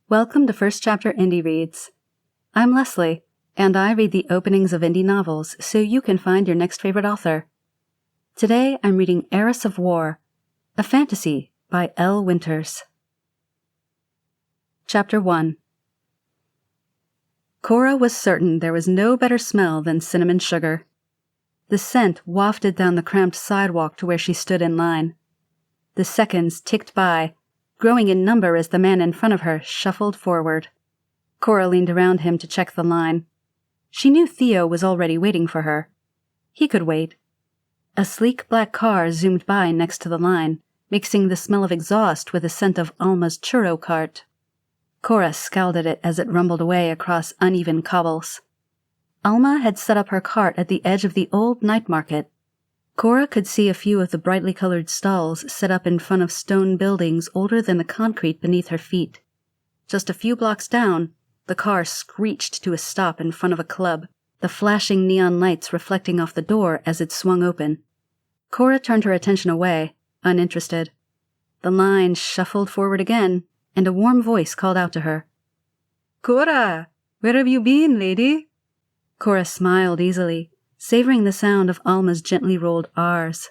Welcome to First Chapter Indie Reads. I'm Leslie, and I read the openings of indie novels so you can find your next favorite author. Today I'm reading Heiress of War, a fantasy by Elle Winters. Chapter 1. Cora was certain there was no better smell than cinnamon sugar. The scent wafted down the cramped sidewalk to where she stood in line. The seconds ticked by, growing in number as the man in front of her shuffled forward. Cora leaned around him to check the line. She knew Theo was already waiting for her. He could wait. A sleek black car zoomed by next to the line, mixing the smell of exhaust with the scent of Alma's churro cart. Cora scowled at it as it rumbled away across uneven cobbles. Alma had set up her cart at the edge of the old night market. Cora could see a few of the brightly colored stalls set up in front of stone buildings older than the concrete beneath her feet. Just a few blocks down, the car screeched to a stop in front of a club, the flashing neon lights reflecting off the door as it swung open. Cora turned her attention away, uninterested. The line shuffled forward again, and a warm voice called out to her. "Cora, where have you been, lady?" Cora smiled easily, savoring the sound of Alma's gently rolled R's.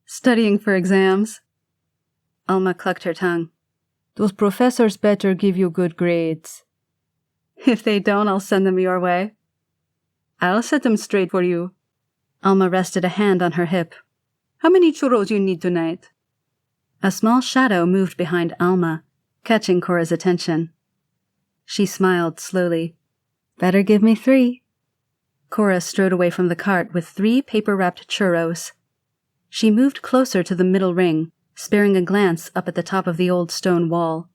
"Studying for exams." Alma clucked her tongue. "Those professors better give you good grades." "If they don't, I'll send them your way." "I'll set them straight for you." Alma rested a hand on her hip. "How many churros you need tonight?" A small shadow moved behind Alma, catching Cora's attention. She smiled slowly. "Better give me 3. Cora strode away from the cart with 3 paper-wrapped churros. She moved closer to the middle ring, sparing a glance up at the top of the old stone wall.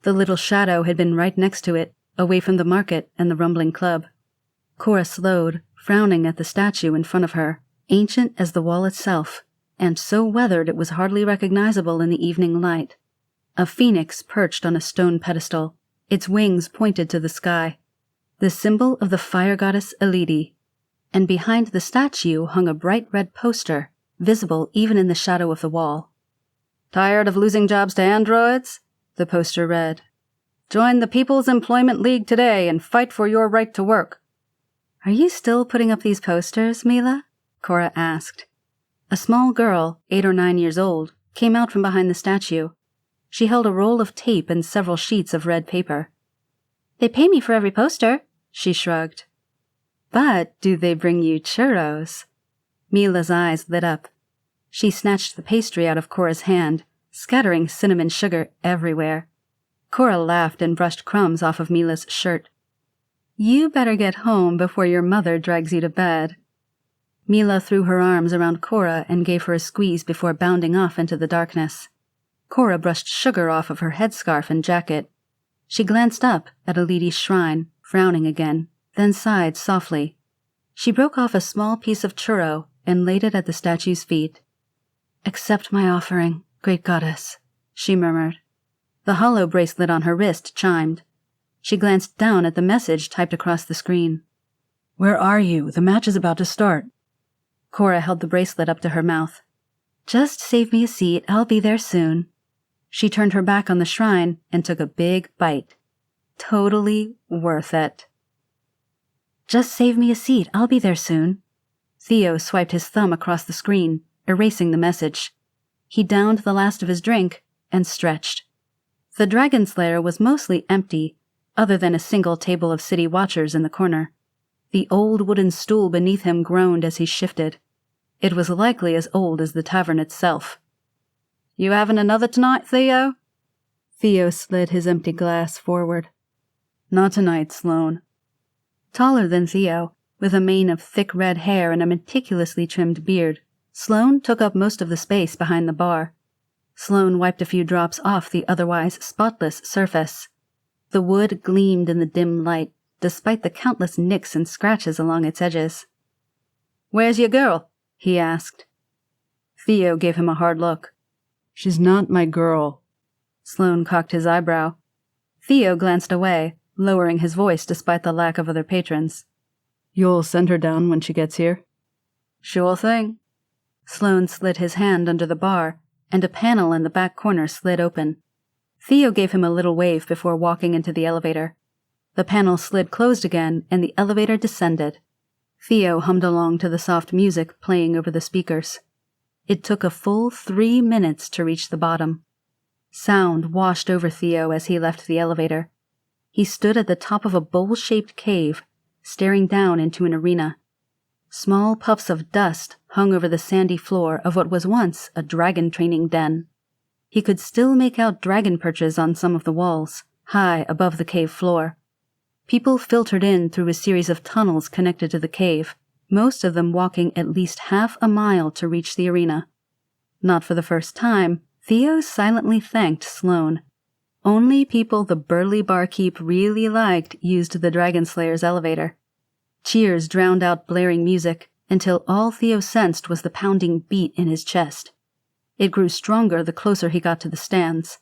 The little shadow had been right next to it, away from the market and the rumbling club. Cora slowed, frowning at the statue in front of her, ancient as the wall itself, and so weathered it was hardly recognizable in the evening light. A phoenix perched on a stone pedestal, its wings pointed to the sky, the symbol of the fire goddess Elide, and behind the statue hung a bright red poster, visible even in the shadow of the wall. "Tired of losing jobs to androids?" the poster read. "Join the People's Employment League today and fight for your right to work." "Are you still putting up these posters, Mila?" Cora asked. A small girl, 8 or 9 years old, came out from behind the statue. She held a roll of tape and several sheets of red paper. "They pay me for every poster," she shrugged. "But do they bring you churros?" Mila's eyes lit up. She snatched the pastry out of Cora's hand, scattering cinnamon sugar everywhere. Cora laughed and brushed crumbs off of Mila's shirt. "You better get home before your mother drags you to bed." Mila threw her arms around Cora and gave her a squeeze before bounding off into the darkness. Cora brushed sugar off of her headscarf and jacket. She glanced up at Elide's shrine, frowning again, then sighed softly. She broke off a small piece of churro and laid it at the statue's feet. "Accept my offering, great goddess," she murmured. The hollow bracelet on her wrist chimed. She glanced down at the message typed across the screen. "Where are you? The match is about to start." Cora held the bracelet up to her mouth. "Just save me a seat, I'll be there soon." She turned her back on the shrine and took a big bite. Totally worth it. "Just save me a seat, I'll be there soon." Theo swiped his thumb across the screen, erasing the message. He downed the last of his drink and stretched. The Dragon Slayer was mostly empty, other than a single table of city watchers in the corner. The old wooden stool beneath him groaned as he shifted. It was likely as old as the tavern itself. "You having another tonight, Theo?" Theo slid his empty glass forward. "Not tonight, Sloane." Taller than Theo, with a mane of thick red hair and a meticulously trimmed beard, Sloane took up most of the space behind the bar. Sloane wiped a few drops off the otherwise spotless surface. The wood gleamed in the dim light, despite the countless nicks and scratches along its edges. "Where's your girl?" he asked. Theo gave him a hard look. "She's not my girl." Sloane cocked his eyebrow. Theo glanced away, lowering his voice despite the lack of other patrons. "You'll send her down when she gets here?" "Sure thing." Sloane slid his hand under the bar, and a panel in the back corner slid open. Theo gave him a little wave before walking into the elevator. The panel slid closed again, and the elevator descended. Theo hummed along to the soft music playing over the speakers. It took a full 3 minutes to reach the bottom. Sound washed over Theo as he left the elevator. He stood at the top of a bowl-shaped cave, staring down into an arena. Small puffs of dust hung over the sandy floor of what was once a dragon training den. He could still make out dragon perches on some of the walls, high above the cave floor. People filtered in through a series of tunnels connected to the cave, most of them walking at least half a mile to reach the arena. Not for the first time, Theo silently thanked Sloane. Only people the burly barkeep really liked used the Dragon Slayer's elevator. Cheers drowned out blaring music until all Theo sensed was the pounding beat in his chest. It grew stronger the closer he got to the stands.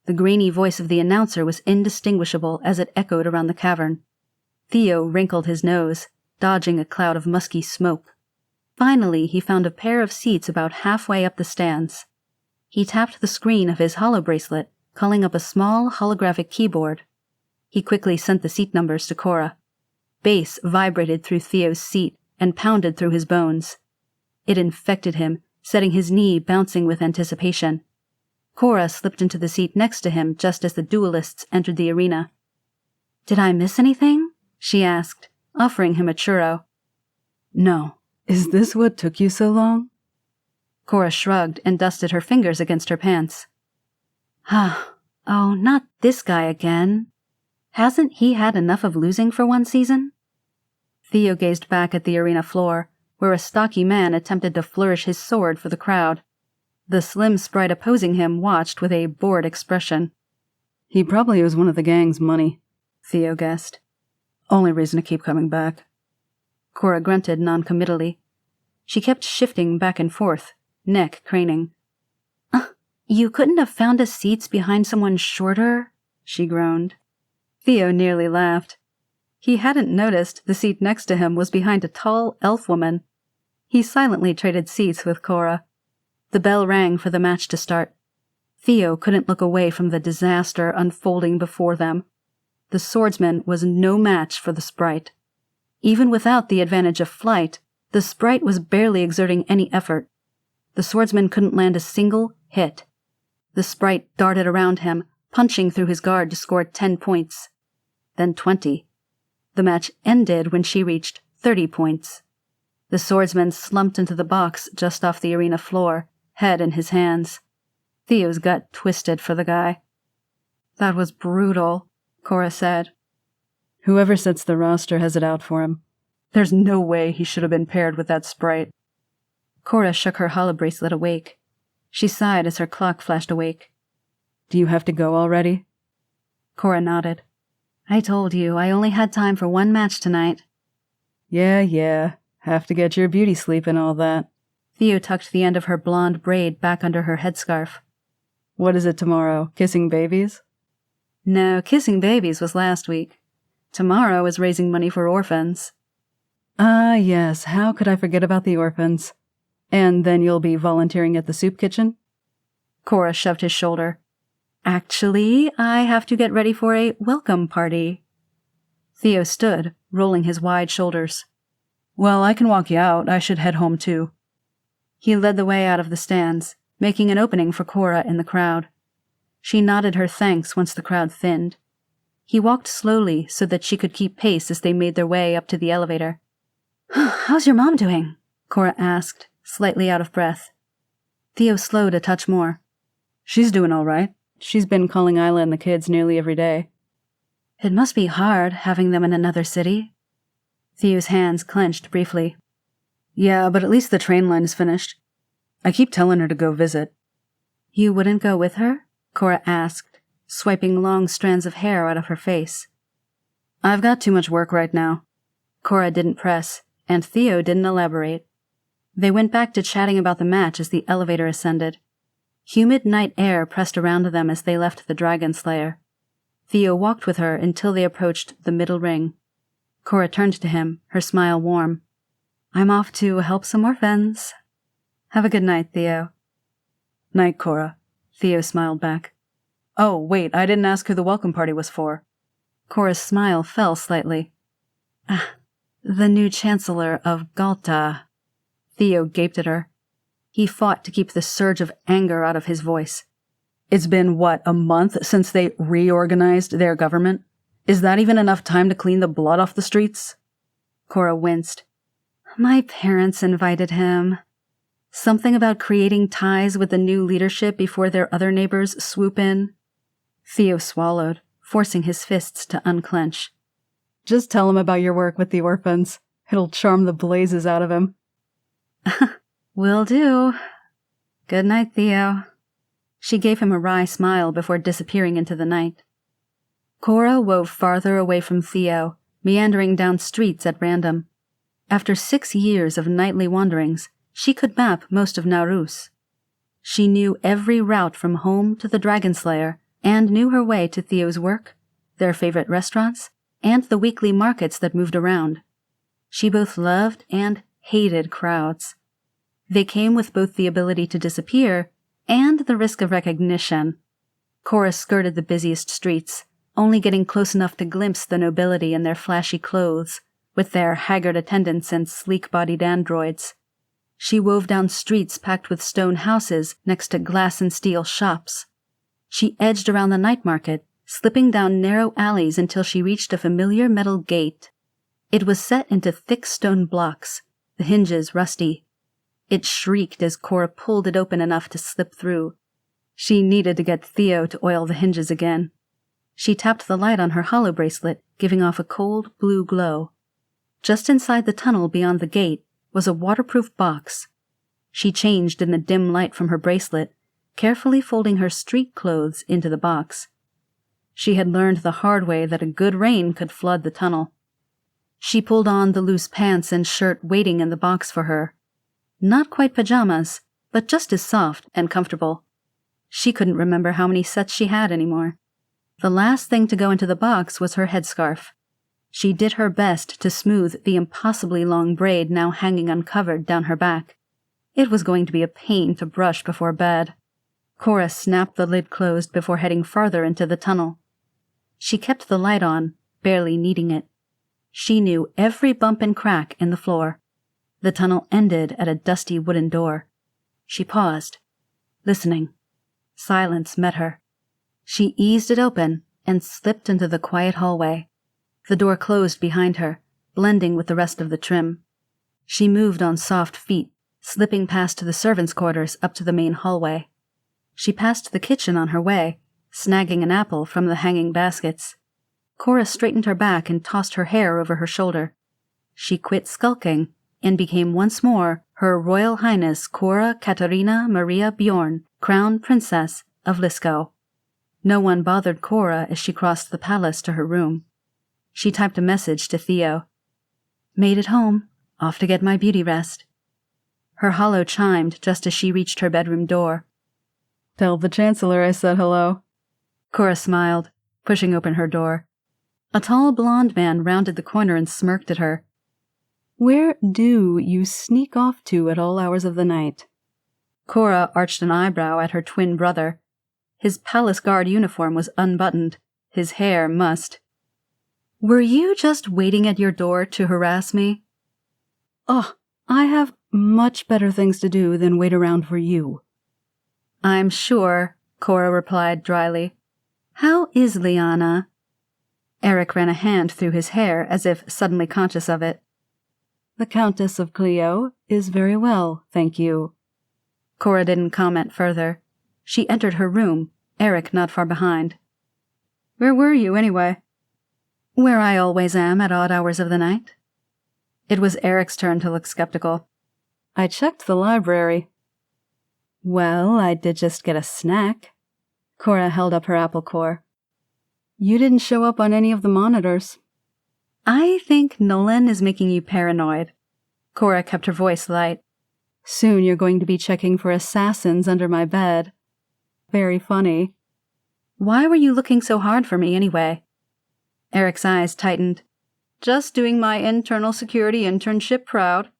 The grainy voice of the announcer was indistinguishable as it echoed around the cavern. Theo wrinkled his nose, dodging a cloud of musky smoke. Finally, he found a pair of seats about halfway up the stands. He tapped the screen of his holo bracelet, calling up a small holographic keyboard. He quickly sent the seat numbers to Cora. Bass vibrated through Theo's seat and pounded through his bones. It infected him, setting his knee bouncing with anticipation. Cora slipped into the seat next to him just as the duelists entered the arena. "Did I miss anything?" she asked, offering him a churro. "No. Is this what took you so long?" Cora shrugged and dusted her fingers against her pants. Oh, not this guy again. Hasn't he had enough of losing for one season? Theo gazed back at the arena floor, where a stocky man attempted to flourish his sword for the crowd. The slim sprite opposing him watched with a bored expression. "He probably owes one of the gang's money," Theo guessed. "Only reason to keep coming back." Cora grunted noncommittally. She kept shifting back and forth, neck craning. You couldn't have found us seats behind someone shorter?" she groaned. Theo nearly laughed. He hadn't noticed the seat next to him was behind a tall elf woman. He silently traded seats with Cora. The bell rang for the match to start. Theo couldn't look away from the disaster unfolding before them. The swordsman was no match for the sprite. Even without the advantage of flight, the sprite was barely exerting any effort. The swordsman couldn't land a single hit. The sprite darted around him, punching through his guard to score 10 points. Then 20. The match ended when she reached 30 points. The swordsman slumped into the box just off the arena floor, head in his hands. Theo's gut twisted for the guy. "That was brutal," Cora said. "Whoever sets the roster has it out for him. There's no way he should have been paired with that sprite." Cora shook her holo bracelet awake. She sighed as her clock flashed awake. "Do you have to go already?" Cora nodded. "I told you, I only had time for one match tonight." Yeah. Have to get your beauty sleep and all that." Theo tucked the end of her blonde braid back under her headscarf. "What is it tomorrow? Kissing babies?" "No, kissing babies was last week. Tomorrow is raising money for orphans." "Ah, yes, how could I forget about the orphans? And then you'll be volunteering at the soup kitchen?" Cora shoved his shoulder. "Actually, I have to get ready for a welcome party." Theo stood, rolling his wide shoulders. "Well, I can walk you out. I should head home too." He led the way out of the stands, making an opening for Cora in the crowd. She nodded her thanks once the crowd thinned. He walked slowly so that she could keep pace as they made their way up to the elevator. "How's your mom doing?" Cora asked, slightly out of breath. Theo slowed a touch more. "She's doing all right. She's been calling Isla and the kids nearly every day." "It must be hard having them in another city." Theo's hands clenched briefly. "Yeah, but at least the train line is finished. I keep telling her to go visit." "You wouldn't go with her?" Cora asked, swiping long strands of hair out of her face. "I've got too much work right now." Cora didn't press, and Theo didn't elaborate. They went back to chatting about the match as the elevator ascended. Humid night air pressed around them as they left the Dragon Slayer. Theo walked with her until they approached the middle ring. Cora turned to him, her smile warm. "I'm off to help some orphans." "Have a good night, Theo." "Night, Cora." Theo smiled back. Oh, wait, I didn't ask who the welcome party was for. Cora's smile fell slightly. The new Chancellor of Galta. Theo gaped at her. He fought to keep the surge of anger out of his voice. It's been, a month since they reorganized their government? Is that even enough time to clean the blood off the streets? Cora winced. My parents invited him. Something about creating ties with the new leadership before their other neighbors swoop in. Theo swallowed, forcing his fists to unclench. Just tell him about your work with the orphans. It'll charm the blazes out of him. Will do. Good night, Theo. She gave him a wry smile before disappearing into the night. Cora wove farther away from Theo, meandering down streets at random. After 6 years of nightly wanderings, she could map most of Naurus. She knew every route from home to the Dragon Slayer and knew her way to Theo's work, their favorite restaurants, and the weekly markets that moved around. She both loved and hated crowds. They came with both the ability to disappear and the risk of recognition. Cora skirted the busiest streets, only getting close enough to glimpse the nobility in their flashy clothes, with their haggard attendants and sleek-bodied androids. She wove down streets packed with stone houses next to glass and steel shops. She edged around the night market, slipping down narrow alleys until she reached a familiar metal gate. It was set into thick stone blocks, the hinges rusty. It shrieked as Cora pulled it open enough to slip through. She needed to get Theo to oil the hinges again. She tapped the light on her hollow bracelet, giving off a cold blue glow. Just inside the tunnel beyond the gate was a waterproof box. She changed in the dim light from her bracelet, carefully folding her street clothes into the box. She had learned the hard way that a good rain could flood the tunnel. She pulled on the loose pants and shirt waiting in the box for her. Not quite pajamas, but just as soft and comfortable. She couldn't remember how many sets she had anymore. The last thing to go into the box was her headscarf. She did her best to smooth the impossibly long braid now hanging uncovered down her back. It was going to be a pain to brush before bed. Cora snapped the lid closed before heading farther into the tunnel. She kept the light on, barely needing it. She knew every bump and crack in the floor. The tunnel ended at a dusty wooden door. She paused, listening. Silence met her. She eased it open and slipped into the quiet hallway. The door closed behind her, blending with the rest of the trim. She moved on soft feet, slipping past the servants' quarters up to the main hallway. She passed the kitchen on her way, snagging an apple from the hanging baskets. Cora straightened her back and tossed her hair over her shoulder. She quit skulking and became once more Her Royal Highness Cora Katarina Maria Bjorn, Crown Princess of Liskow. No one bothered Cora as she crossed the palace to her room. She typed a message to Theo. Made it home. Off to get my beauty rest. Her hollow chimed just as she reached her bedroom door. Tell the Chancellor I said hello. Cora smiled, pushing open her door. A tall blonde man rounded the corner and smirked at her. Where do you sneak off to at all hours of the night? Cora arched an eyebrow at her twin brother. His palace guard uniform was unbuttoned, his hair mussed. Were you just waiting at your door to harass me? Oh, I have much better things to do than wait around for you. I'm sure, Cora replied dryly. How is Liana? Eric ran a hand through his hair as if suddenly conscious of it. The Countess of Clio is very well, thank you. Cora didn't comment further. She entered her room, Eric not far behind. Where were you, anyway? Where I always am at odd hours of the night. It was Eric's turn to look skeptical. I checked the library. Well, I did just get a snack. Cora held up her apple core. You didn't show up on any of the monitors. I think Nolan is making you paranoid. Cora kept her voice light. Soon you're going to be checking for assassins under my bed. Very funny. Why were you looking so hard for me anyway? Eric's eyes tightened. Just doing my internal security internship proud.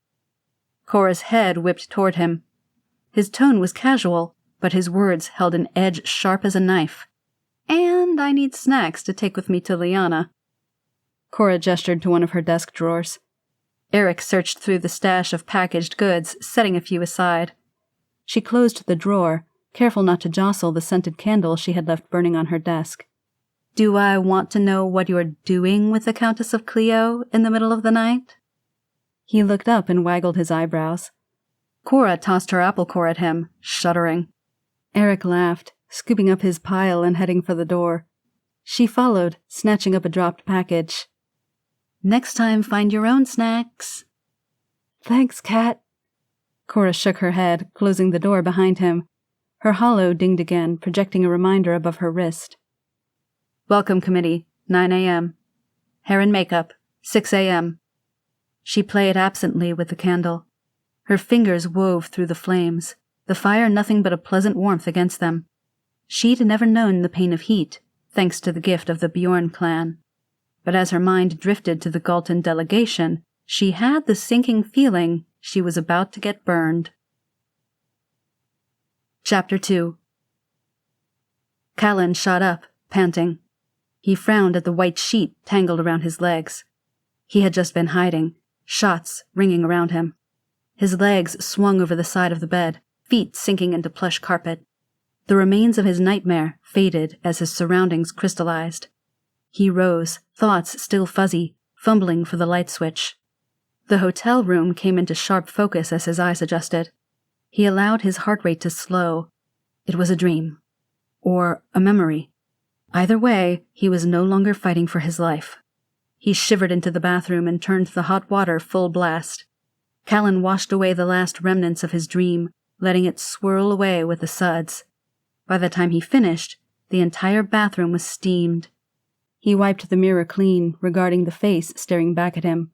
Cora's head whipped toward him. His tone was casual, but his words held an edge sharp as a knife. And I need snacks to take with me to Liana. Cora gestured to one of her desk drawers. Eric searched through the stash of packaged goods, setting a few aside. She closed the drawer, careful not to jostle the scented candle she had left burning on her desk. Do I want to know what you're doing with the Countess of Cleo in the middle of the night? He looked up and waggled his eyebrows. Cora tossed her apple core at him, shuddering. Eric laughed, scooping up his pile and heading for the door. She followed, snatching up a dropped package. Next time, find your own snacks. Thanks, Cat. Cora shook her head, closing the door behind him. Her hollow dinged again, projecting a reminder above her wrist. Welcome committee, 9 a.m. Hair and makeup, 6 a.m. She played absently with the candle. Her fingers wove through the flames, the fire nothing but a pleasant warmth against them. She'd never known the pain of heat, thanks to the gift of the Bjorn clan. But as her mind drifted to the Galtan delegation, she had the sinking feeling she was about to get burned. Chapter 2. Callan shot up, panting. He frowned at the white sheet tangled around his legs. He had just been hiding, shots ringing around him. His legs swung over the side of the bed, feet sinking into plush carpet. The remains of his nightmare faded as his surroundings crystallized. He rose, thoughts still fuzzy, fumbling for the light switch. The hotel room came into sharp focus as his eyes adjusted. He allowed his heart rate to slow. It was a dream. Or a memory. Either way, he was no longer fighting for his life. He shivered into the bathroom and turned the hot water full blast. Callan washed away the last remnants of his dream, letting it swirl away with the suds. By the time he finished, the entire bathroom was steamed. He wiped the mirror clean, regarding the face staring back at him.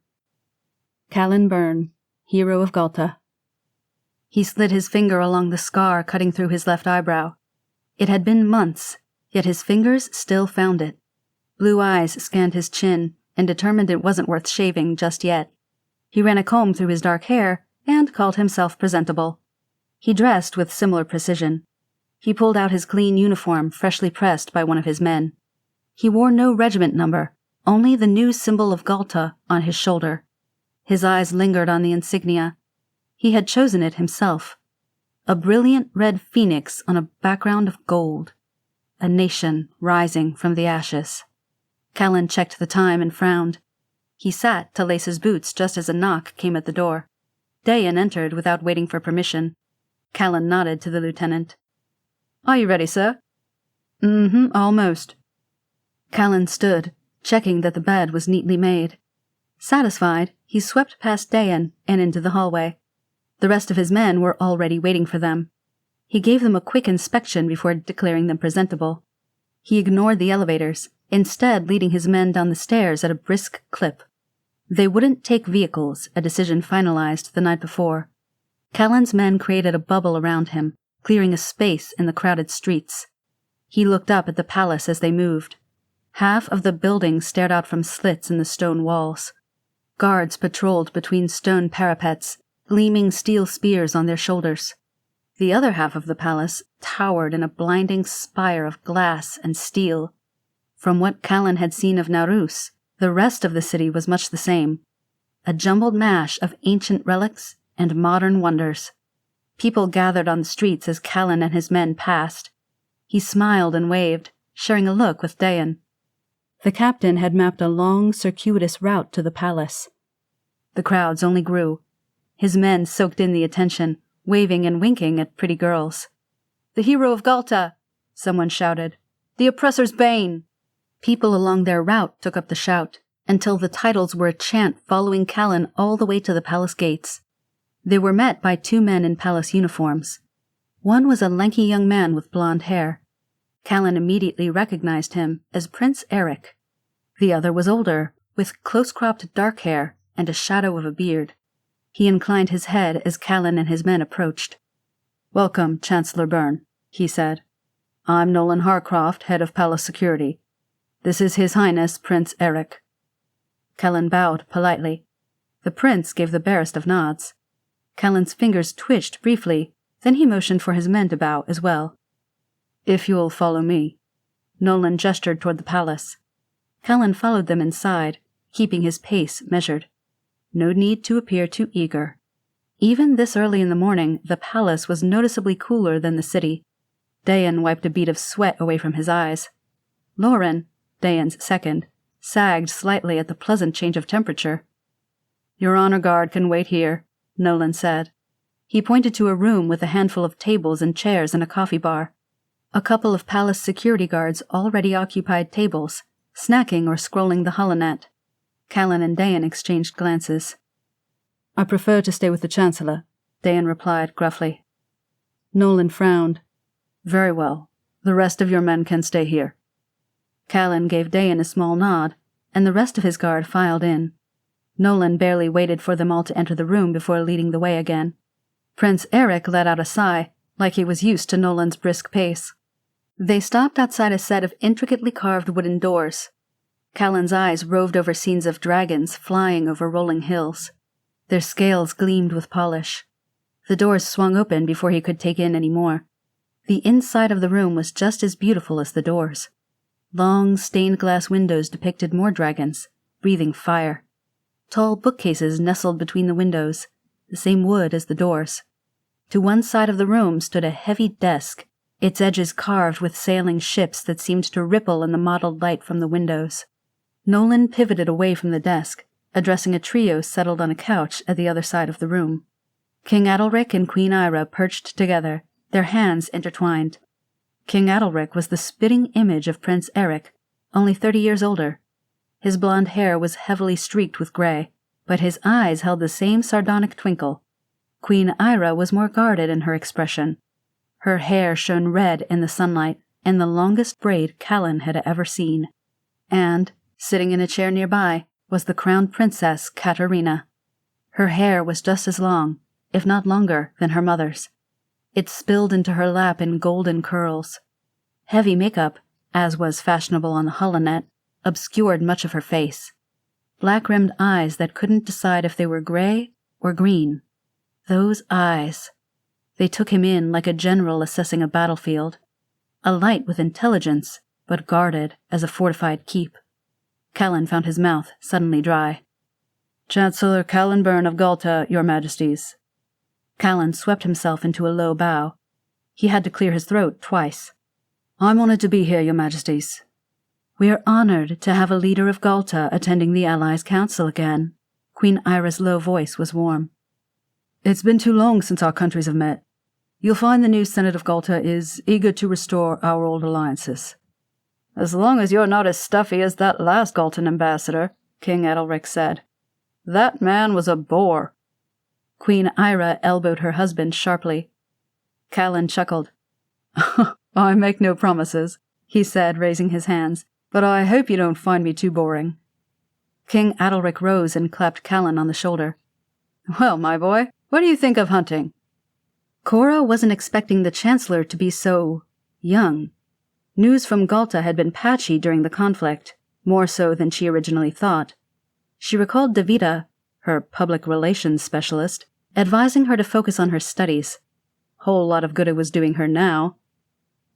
Callan Byrne, hero of Galta. He slid his finger along the scar cutting through his left eyebrow. It had been months, yet his fingers still found it. Blue eyes scanned his chin and determined it wasn't worth shaving just yet. He ran a comb through his dark hair and called himself presentable. He dressed with similar precision. He pulled out his clean uniform, freshly pressed by one of his men. He wore no regiment number, only the new symbol of Galta on his shoulder. His eyes lingered on the insignia. He had chosen it himself. A brilliant red phoenix on a background of gold. A nation rising from the ashes. Callan checked the time and frowned. He sat to lace his boots just as a knock came at the door. Dayan entered without waiting for permission. Callan nodded to the lieutenant. "Are you ready, sir?" Almost." Callan stood, checking that the bed was neatly made. Satisfied, he swept past Dayan and into the hallway. The rest of his men were already waiting for them. He gave them a quick inspection before declaring them presentable. He ignored the elevators, instead leading his men down the stairs at a brisk clip. They wouldn't take vehicles, a decision finalized the night before. Callan's men created a bubble around him, clearing a space in the crowded streets. He looked up at the palace as they moved. Half of the building stared out from slits in the stone walls. Guards patrolled between stone parapets, gleaming steel spears on their shoulders. The other half of the palace towered in a blinding spire of glass and steel. From what Callan had seen of Narus, the rest of the city was much the same. A jumbled mash of ancient relics and modern wonders. People gathered on the streets as Callan and his men passed. He smiled and waved, sharing a look with Dayan. The captain had mapped a long, circuitous route to the palace. The crowds only grew. His men soaked in the attention, waving and winking at pretty girls. "The hero of Galta!" someone shouted. "The oppressor's bane!" People along their route took up the shout, until the titles were a chant following Callan all the way to the palace gates. They were met by two men in palace uniforms. One was a lanky young man with blonde hair. Callan immediately recognized him as Prince Eric. The other was older, with close-cropped dark hair and a shadow of a beard. He inclined his head as Callan and his men approached. "Welcome, Chancellor Byrne," he said. "I'm Nolan Harcroft, head of palace security. This is His Highness Prince Eric." Callan bowed politely. The prince gave the barest of nods. Callan's fingers twitched briefly, then he motioned for his men to bow as well. "If you'll follow me." Nolan gestured toward the palace. Callan followed them inside, keeping his pace measured. No need to appear too eager. Even this early in the morning, the palace was noticeably cooler than the city. Dayan wiped a bead of sweat away from his eyes. Lauren, Dayan's second, sagged slightly at the pleasant change of temperature. "Your honor guard can wait here," Nolan said. He pointed to a room with a handful of tables and chairs and a coffee bar. A couple of palace security guards already occupied tables, snacking or scrolling the holonet. Callan and Dayan exchanged glances. "I prefer to stay with the Chancellor," Dayan replied gruffly. Nolan frowned. "Very well. The rest of your men can stay here." Callan gave Dayan a small nod, and the rest of his guard filed in. Nolan barely waited for them all to enter the room before leading the way again. Prince Eric let out a sigh, like he was used to Nolan's brisk pace. They stopped outside a set of intricately carved wooden doors. Callan's eyes roved over scenes of dragons flying over rolling hills. Their scales gleamed with polish. The doors swung open before he could take in any more. The inside of the room was just as beautiful as the doors. Long, stained-glass windows depicted more dragons, breathing fire. Tall bookcases nestled between the windows, the same wood as the doors. To one side of the room stood a heavy desk, its edges carved with sailing ships that seemed to ripple in the mottled light from the windows. Nolan pivoted away from the desk, addressing a trio settled on a couch at the other side of the room. King Adalric and Queen Ira perched together, their hands intertwined. King Adalric was the spitting image of Prince Eric, only 30 years older. His blonde hair was heavily streaked with gray, but his eyes held the same sardonic twinkle. Queen Ira was more guarded in her expression. Her hair shone red in the sunlight, and the longest braid Callan had ever seen. And, sitting in a chair nearby, was the crowned princess Katerina. Her hair was just as long, if not longer, than her mother's. It spilled into her lap in golden curls. Heavy makeup, as was fashionable on the holonet, obscured much of her face. Black-rimmed eyes that couldn't decide if they were gray or green. Those eyes. They took him in like a general assessing a battlefield. A light with intelligence, but guarded as a fortified keep. Callan found his mouth suddenly dry. "Chancellor Callan Byrne of Galta, your majesties." Callan swept himself into a low bow. He had to clear his throat twice. "I'm honored to be here, your majesties." "We are honored to have a leader of Galta attending the Allies' Council again." Queen Ira's low voice was warm. "It's been too long since our countries have met. You'll find the new Senate of Galta is eager to restore our old alliances." "As long as you're not as stuffy as that last Galtan ambassador," King Adalric said. "That man was a bore." Queen Ira elbowed her husband sharply. Callan chuckled. "I make no promises," he said, raising his hands, "but I hope you don't find me too boring." King Adalric rose and clapped Callan on the shoulder. "Well, my boy, what do you think of hunting?" Cora wasn't expecting the Chancellor to be so young. News from Galta had been patchy during the conflict, more so than she originally thought. She recalled Davida, her public relations specialist, advising her to focus on her studies. Whole lot of good it was doing her now.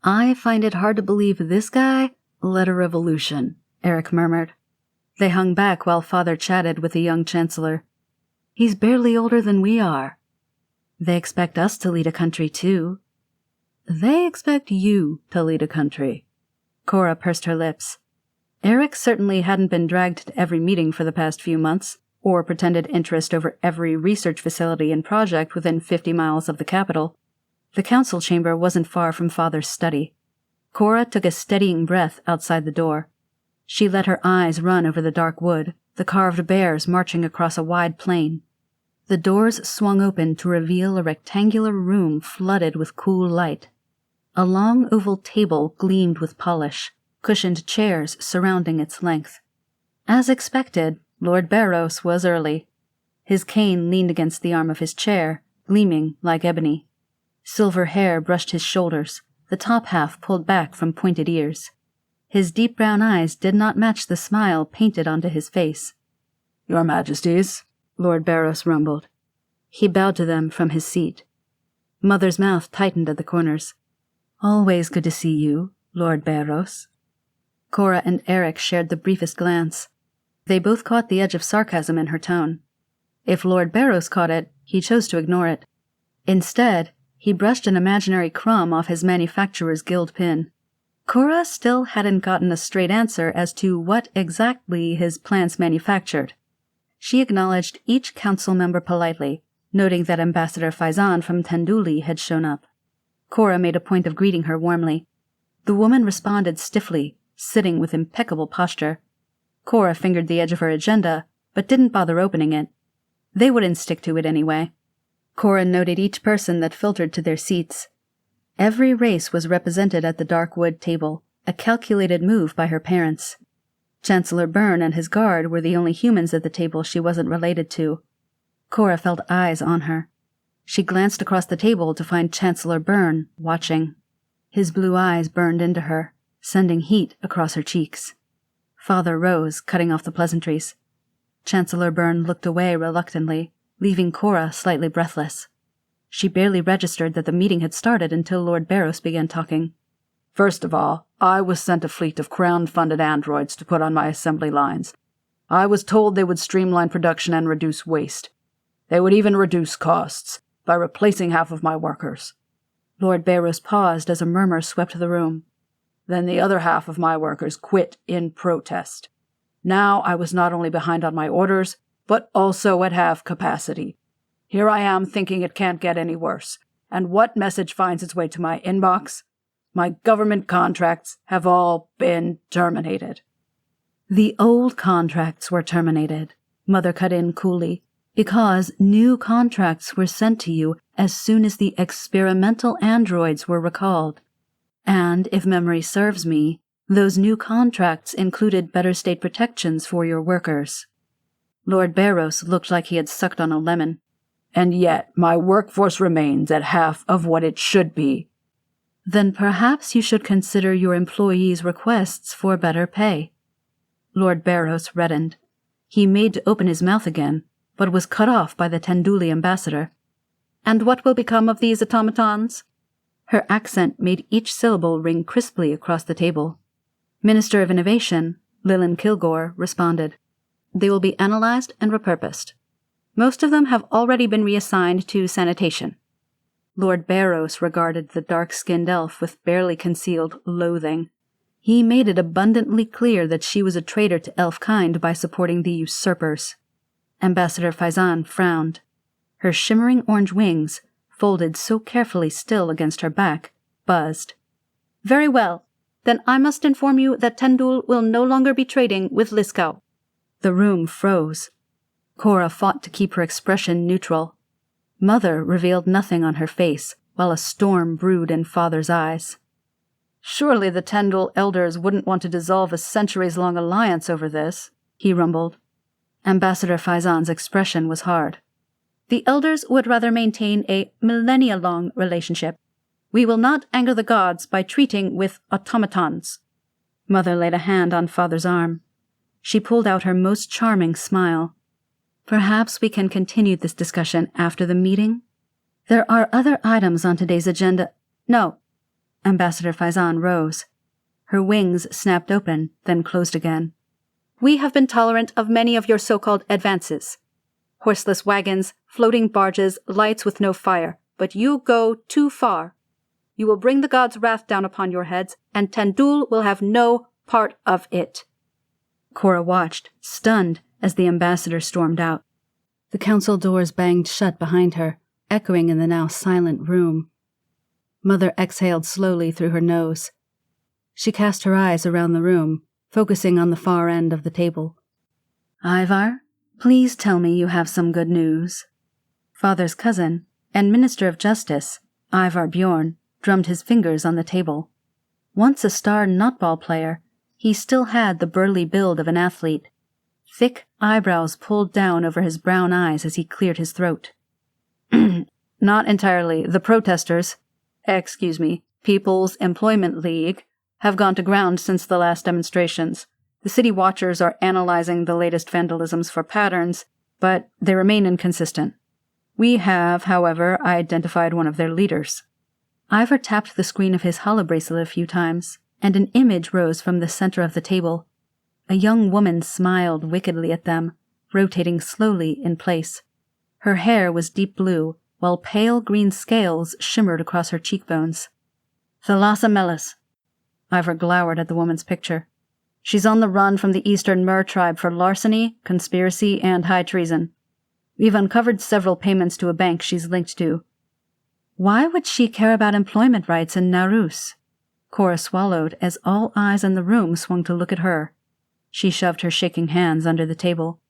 "I find it hard to believe this guy led a revolution," Eric murmured. They hung back while Father chatted with the young Chancellor. "He's barely older than we are." "They expect us to lead a country, too." "They expect you to lead a country." Cora pursed her lips. Eric certainly hadn't been dragged to every meeting for the past few months, or pretended interest over every research facility and project within 50 miles of the capital. The council chamber wasn't far from Father's study. Cora took a steadying breath outside the door. She let her eyes run over the dark wood, the carved bears marching across a wide plain. The doors swung open to reveal a rectangular room flooded with cool light. A long oval table gleamed with polish, cushioned chairs surrounding its length. As expected, Lord Barros was early. His cane leaned against the arm of his chair, gleaming like ebony. Silver hair brushed his shoulders, the top half pulled back from pointed ears. His deep brown eyes did not match the smile painted onto his face. "Your Majesties," Lord Barros rumbled. He bowed to them from his seat. Mother's mouth tightened at the corners. "Always good to see you, Lord Barros." Cora and Eric shared the briefest glance. They both caught the edge of sarcasm in her tone. If Lord Barrows caught it, he chose to ignore it. Instead, he brushed an imaginary crumb off his manufacturer's guild pin. Cora still hadn't gotten a straight answer as to what exactly his plants manufactured. She acknowledged each council member politely, noting that Ambassador Faizan from Tenduli had shown up. Cora made a point of greeting her warmly. The woman responded stiffly, sitting with impeccable posture. Cora fingered the edge of her agenda, but didn't bother opening it. They wouldn't stick to it anyway. Cora noted each person that filtered to their seats. Every race was represented at the dark wood table, a calculated move by her parents. Chancellor Byrne and his guard were the only humans at the table she wasn't related to. Cora felt eyes on her. She glanced across the table to find Chancellor Byrne watching. His blue eyes burned into her, sending heat across her cheeks. Father rose, cutting off the pleasantries. Chancellor Byrne looked away reluctantly, leaving Cora slightly breathless. She barely registered that the meeting had started until Lord Barrows began talking. First of all, I was sent a fleet of Crown-funded androids to put on my assembly lines. I was told they would streamline production and reduce waste. They would even reduce costs by replacing half of my workers. Lord Barrows paused as a murmur swept the room. Then the other half of my workers quit in protest. Now I was not only behind on my orders, but also at half capacity. Here I am thinking it can't get any worse. And what message finds its way to my inbox? My government contracts have all been terminated. The old contracts were terminated, Mother cut in coolly, because new contracts were sent to you as soon as the experimental androids were recalled. And, if memory serves me, those new contracts included better state protections for your workers. Lord Barrows looked like he had sucked on a lemon. And yet my workforce remains at half of what it should be. Then perhaps you should consider your employees' requests for better pay. Lord Barrows reddened. He made to open his mouth again, but was cut off by the Tenduli ambassador. And what will become of these automatons? Her accent made each syllable ring crisply across the table. Minister of Innovation, Lillian Kilgore, responded. They will be analyzed and repurposed. Most of them have already been reassigned to sanitation. Lord Barrows regarded the dark-skinned elf with barely concealed loathing. He made it abundantly clear that she was a traitor to elf-kind by supporting the usurpers. Ambassador Faizan frowned. Her shimmering orange wings, folded so carefully still against her back, buzzed. Very well. Then I must inform you that Tendul will no longer be trading with Liskow. The room froze. Cora fought to keep her expression neutral. Mother revealed nothing on her face, while a storm brewed in Father's eyes. Surely the Tendul elders wouldn't want to dissolve a centuries-long alliance over this, he rumbled. Ambassador Faizan's expression was hard. The elders would rather maintain a millennia-long relationship. We will not anger the gods by treating with automatons. Mother laid a hand on Father's arm. She pulled out her most charming smile. Perhaps we can continue this discussion after the meeting? There are other items on today's agenda. No. Ambassador Faizan rose. Her wings snapped open, then closed again. We have been tolerant of many of your so-called advances. Horseless wagons, floating barges, lights with no fire. But you go too far. You will bring the gods' wrath down upon your heads, and Tendul will have no part of it. Cora watched, stunned, as the ambassador stormed out. The council doors banged shut behind her, echoing in the now silent room. Mother exhaled slowly through her nose. She cast her eyes around the room, focusing on the far end of the table. Ivar, please tell me you have some good news. Father's cousin, and Minister of Justice, Ivar Bjorn, drummed his fingers on the table. Once a star nutball player, he still had the burly build of an athlete. Thick eyebrows pulled down over his brown eyes as he cleared his throat. Not entirely. The protesters, People's Employment League, have gone to ground since the last demonstrations. The city watchers are analyzing the latest vandalisms for patterns, but they remain inconsistent. We have, however, identified one of their leaders. Ivar tapped the screen of his holobracelet a few times. and an image rose from the center of the table. A young woman smiled wickedly at them, rotating slowly in place. Her hair was deep blue, while pale green scales shimmered across her cheekbones. "Thalassa Melis." Ivor glowered at the woman's picture. "She's on the run from the Eastern Mer tribe for larceny, conspiracy, and high treason. We've uncovered several payments to a bank she's linked to." "Why would she care about employment rights in Narus?" Cora swallowed as all eyes in the room swung to look at her. She shoved her shaking hands under the table.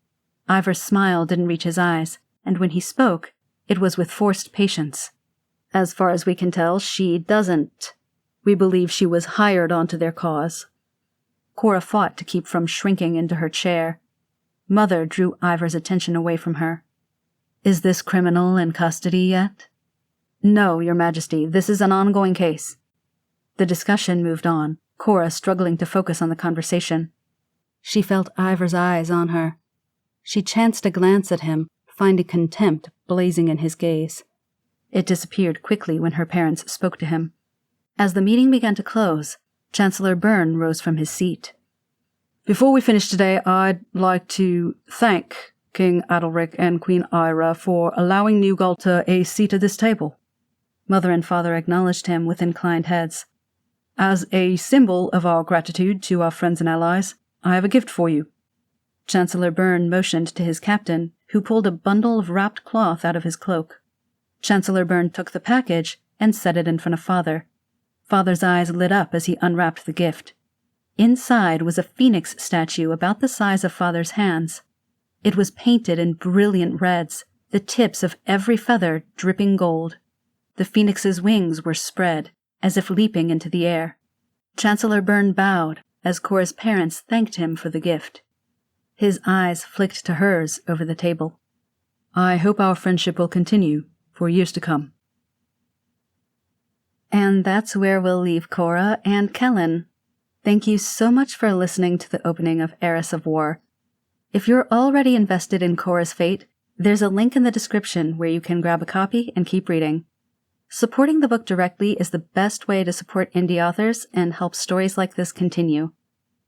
Ivor's smile didn't reach his eyes, and when he spoke, it was with forced patience. "As far as we can tell, she doesn't. We believe she was hired onto their cause." Cora fought to keep from shrinking into her chair. Mother drew Ivor's attention away from her. "Is this criminal in custody yet?" "No, Your Majesty, this is an ongoing case." The discussion moved on, Cora struggling to focus on the conversation. She felt Ivor's eyes on her. She chanced a glance at him, finding contempt blazing in his gaze. It disappeared quickly when her parents spoke to him. As the meeting began to close, Chancellor Byrne rose from his seat. "Before we finish today, I'd like to thank King Adalric and Queen Ira for allowing New Galta a seat at this table." Mother and father acknowledged him with inclined heads. "As a symbol of our gratitude to our friends and allies, I have a gift for you." Chancellor Byrne motioned to his captain, who pulled a bundle of wrapped cloth out of his cloak. Chancellor Byrne took the package and set it in front of Father. Father's eyes lit up as he unwrapped the gift. Inside was a phoenix statue about the size of Father's hands. It was painted in brilliant reds, the tips of every feather dripping gold. The phoenix's wings were spread, as if leaping into the air. Chancellor Byrne bowed as Cora's parents thanked him for the gift. His eyes flicked to hers over the table. "I hope our friendship will continue for years to come." And that's where we'll leave Cora and Kellen. Thank you so much for listening to the opening of Heiress of War. If you're already invested in Cora's fate, there's a link in the description where you can grab a copy and keep reading. Supporting the book directly is the best way to support indie authors and help stories like this continue.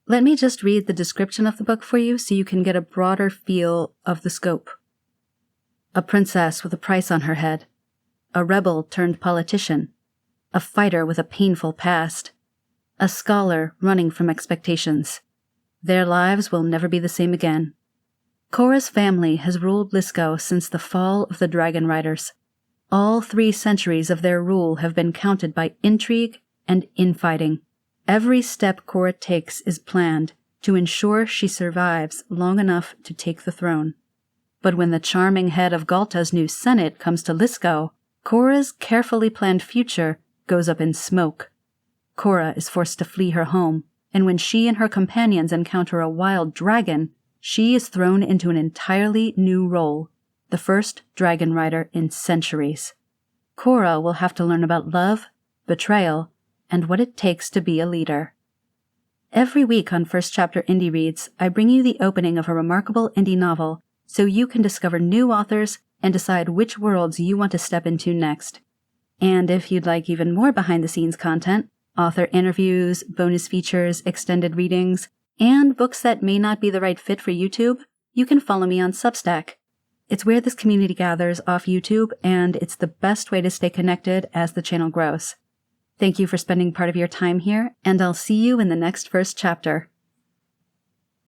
Let me just read the description of the book for you so you can get a broader feel of the scope. A princess with a price on her head. A rebel turned politician. A fighter with a painful past. A scholar running from expectations. Their lives will never be the same again. Cora's family has ruled Liskow since the fall of the Dragon Riders. All 3 centuries of their rule have been counted by intrigue and infighting. Every step Cora takes is planned to ensure she survives long enough to take the throne. But when the charming head of Galta's new Senate comes to Liskow, Cora's carefully planned future goes up in smoke. Cora is forced to flee her home, and when she and her companions encounter a wild dragon, she is thrown into an entirely new role, the first dragon rider in centuries. Cora will have to learn about love, betrayal, and what it takes to be a leader. Every week on First Chapter Indie Reads, I bring you the opening of a remarkable indie novel so you can discover new authors and decide which worlds you want to step into next. And if you'd like even more behind-the-scenes content, author interviews, bonus features, extended readings, and books that may not be the right fit for YouTube, you can follow me on Substack. It's where this community gathers off YouTube, and it's the best way to stay connected as the channel grows. Thank you for spending part of your time here, and I'll see you in the next First Chapter.